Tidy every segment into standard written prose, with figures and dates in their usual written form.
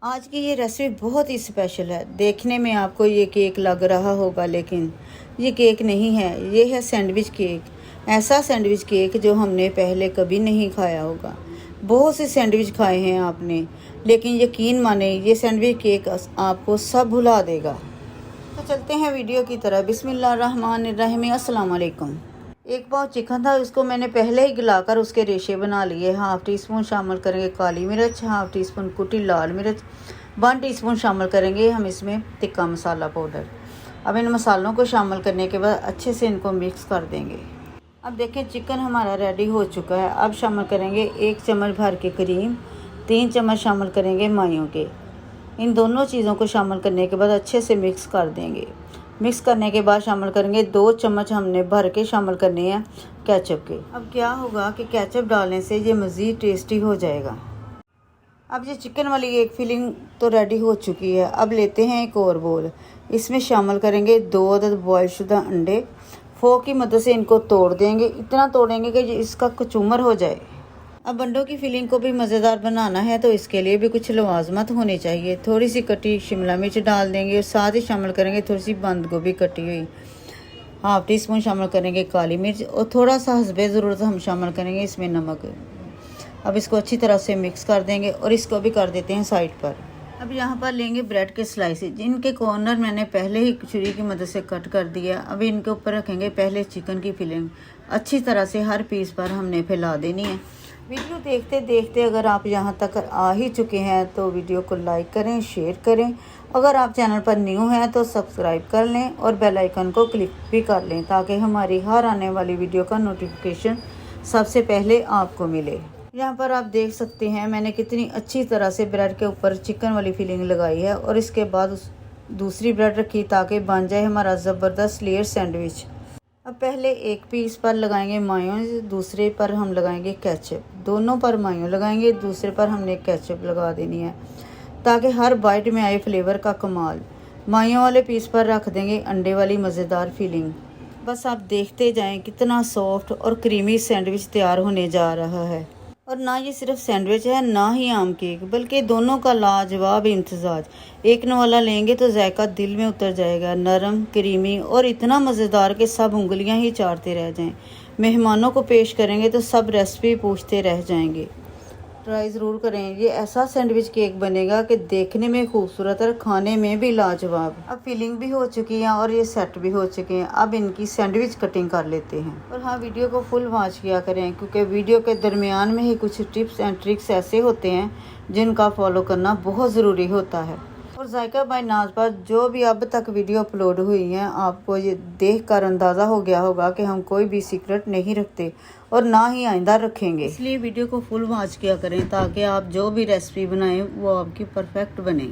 आज की ये रेसिपी बहुत ही स्पेशल है। देखने में आपको ये केक लग रहा होगा, लेकिन ये केक नहीं है। ये है सैंडविच केक। ऐसा सैंडविच केक जो हमने पहले कभी नहीं खाया होगा। बहुत से सैंडविच खाए हैं आपने, लेकिन यकीन माने ये सैंडविच केक आपको सब भुला देगा। तो चलते हैं वीडियो की तरह। बिस्मिल्लाहिर्रहमानिर्रहीम। अस्सलाम वालेकुम। एक पाव चिकन था, उसको मैंने पहले ही गलाकर उसके रेशे बना लिए। हाफ़ टी स्पून शामिल करेंगे काली मिर्च, हाफ़ टी स्पून कुटी लाल मिर्च, 1 टीस्पून शामिल करेंगे हम इसमें तिक्का मसाला पाउडर। अब इन मसालों को शामिल करने के बाद अच्छे से इनको मिक्स कर देंगे। अब देखें चिकन हमारा रेडी हो चुका है। अब शामिल करेंगे 1 चम्मच भर के क्रीम, 3 चम्मच शामिल करेंगे मायों के। इन दोनों चीज़ों को शामिल करने के बाद अच्छे से मिक्स कर देंगे। मिक्स करने के बाद शामिल करेंगे 2 चम्मच हमने भर के शामिल करने हैं केचप के। अब क्या होगा कि केचप डालने से ये मज़ीद टेस्टी हो जाएगा। अब ये चिकन वाली एक फिलिंग तो रेडी हो चुकी है। अब लेते हैं एक और बोल, इसमें शामिल करेंगे 2 अदद बॉयल शुदा अंडे। फोक की मदद से इनको तोड़ देंगे, इतना तोड़ेंगे कि इसका कचूमर हो जाए। अब अंडों की फिलिंग को भी मज़ेदार बनाना है, तो इसके लिए भी कुछ लवाजमत होनी चाहिए। थोड़ी सी कटी शिमला मिर्च डाल देंगे और साथ ही शामिल करेंगे थोड़ी सी बंद गोभी कटी हुई। हाफ़ टी स्पून शामिल करेंगे काली मिर्च और थोड़ा सा हस्बे ज़रूरत हम शामिल करेंगे इसमें नमक। अब इसको अच्छी तरह से मिक्स कर देंगे और इसको भी कर देते हैं साइड पर। अब यहाँ पर लेंगे ब्रेड के स्लाइसेस, जिनके कॉर्नर मैंने पहले ही छुरी की मदद से कट कर दिया। अब इनके ऊपर रखेंगे पहले चिकन की फिलिंग। अच्छी तरह से हर पीस पर हमने फैला देनी है। वीडियो देखते देखते अगर आप यहाँ तक आ ही चुके हैं तो वीडियो को लाइक करें, शेयर करें। अगर आप चैनल पर न्यू हैं तो सब्सक्राइब कर लें और बेल आइकन को क्लिक भी कर लें, ताकि हमारी हर आने वाली वीडियो का नोटिफिकेशन सबसे पहले आपको मिले। यहाँ पर आप देख सकते हैं मैंने कितनी अच्छी तरह से ब्रेड के ऊपर चिकन वाली फिलिंग लगाई है और इसके बाद दूसरी ब्रेड रखी ताकि बन जाए हमारा ज़बरदस्त लेयर सैंडविच। अब पहले एक पीस पर लगाएंगे मायोनीज, दूसरे पर हम लगाएंगे केचप। दोनों पर मायो लगाएंगे, दूसरे पर हमने केचप लगा देनी है ताकि हर बाइट में आए फ्लेवर का कमाल। मायो वाले पीस पर रख देंगे अंडे वाली मज़ेदार फिलिंग। बस आप देखते जाएं कितना सॉफ्ट और क्रीमी सैंडविच तैयार होने जा रहा है। और ना ये सिर्फ सैंडविच है, ना ही आम केक, बल्कि दोनों का लाजवाब इम्तजाज। एक नवाला लेंगे तो जायका दिल में उतर जाएगा। नरम, क्रीमी और इतना मज़ेदार कि सब उंगलियां ही चाटते रह जाएं। मेहमानों को पेश करेंगे तो सब रेसिपी पूछते रह जाएंगे। ट्राई ज़रूर करें। ये ऐसा सैंडविच केक बनेगा कि देखने में खूबसूरत और खाने में भी लाजवाब। अब फिलिंग भी हो चुकी है और ये सेट भी हो चुके हैं। अब इनकी सैंडविच कटिंग कर लेते हैं। और हाँ, वीडियो को फुल वॉच किया करें, क्योंकि वीडियो के दरमियान में ही कुछ टिप्स एंड ट्रिक्स ऐसे होते हैं जिनका फॉलो करना बहुत ज़रूरी होता है। और जायका बाय नाज पर जो भी अब तक वीडियो अपलोड हुई हैं, आपको ये देखकर अंदाज़ा हो गया होगा कि हम कोई भी सीक्रेट नहीं रखते और ना ही आइंदा रखेंगे। इसलिए वीडियो को फुल वॉच किया करें ताकि आप जो भी रेसिपी बनाएं वो आपकी परफेक्ट बने।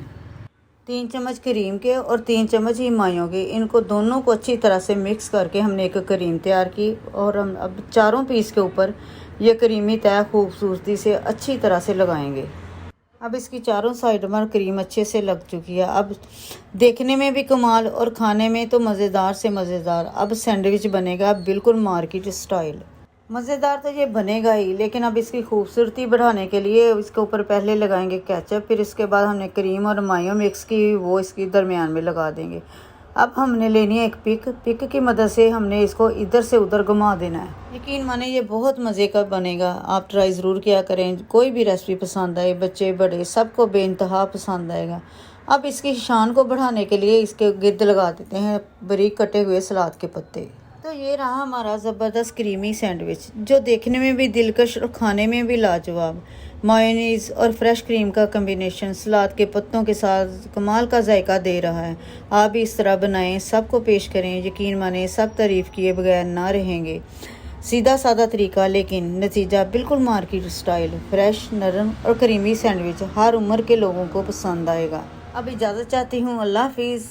3 चम्मच क्रीम के और 3 चम्मच ही मायों के, इनको दोनों को अच्छी तरह से मिक्स करके हमने एक क्रीम तैयार की। और हम अब चारों पीस के ऊपर ये क्रीमी तय खूबसूरती से अच्छी तरह से लगाएंगे। अब इसकी चारों साइड पर क्रीम अच्छे से लग चुकी है। अब देखने में भी कमाल और खाने में तो मज़ेदार से मज़ेदार। अब सैंडविच बनेगा बिल्कुल मार्केट स्टाइल। मज़ेदार तो ये बनेगा ही, लेकिन अब इसकी खूबसूरती बढ़ाने के लिए इसके ऊपर पहले लगाएंगे केचप, फिर इसके बाद हमने क्रीम और मायो मिक्स की वो इसकी दरमियान में लगा देंगे। अब हमने लेनी है एक पिक की मदद से हमने इसको इधर से उधर घुमा देना है। यकीन माने ये बहुत मज़े का बनेगा। आप ट्राई ज़रूर किया करें। कोई भी रेसिपी पसंद आए, बच्चे बड़े सबको बेइंतहा पसंद आएगा। अब इसकी शान को बढ़ाने के लिए इसके गिर्द लगा देते हैं बारीक कटे हुए सलाद के पत्ते। तो ये रहा हमारा ज़बरदस्त क्रीमी सैंडविच, जो देखने में भी दिलकश और खाने में भी लाजवाब। मायोनीज़ और फ्रेश क्रीम का कम्बिनेशन सलाद के पत्तों के साथ कमाल का जायका दे रहा है। आप भी इस तरह बनाएं, सबको पेश करें। यकीन माने सब तारीफ़ किए बगैर ना रहेंगे। सीधा सादा तरीका, लेकिन नतीजा बिल्कुल मार्केट स्टाइल। फ्रेश, नरम और क्रीमी सैंडविच हर उम्र के लोगों को पसंद आएगा। अब इजाज़त चाहती हूँ। अल्लाह हाफिज़।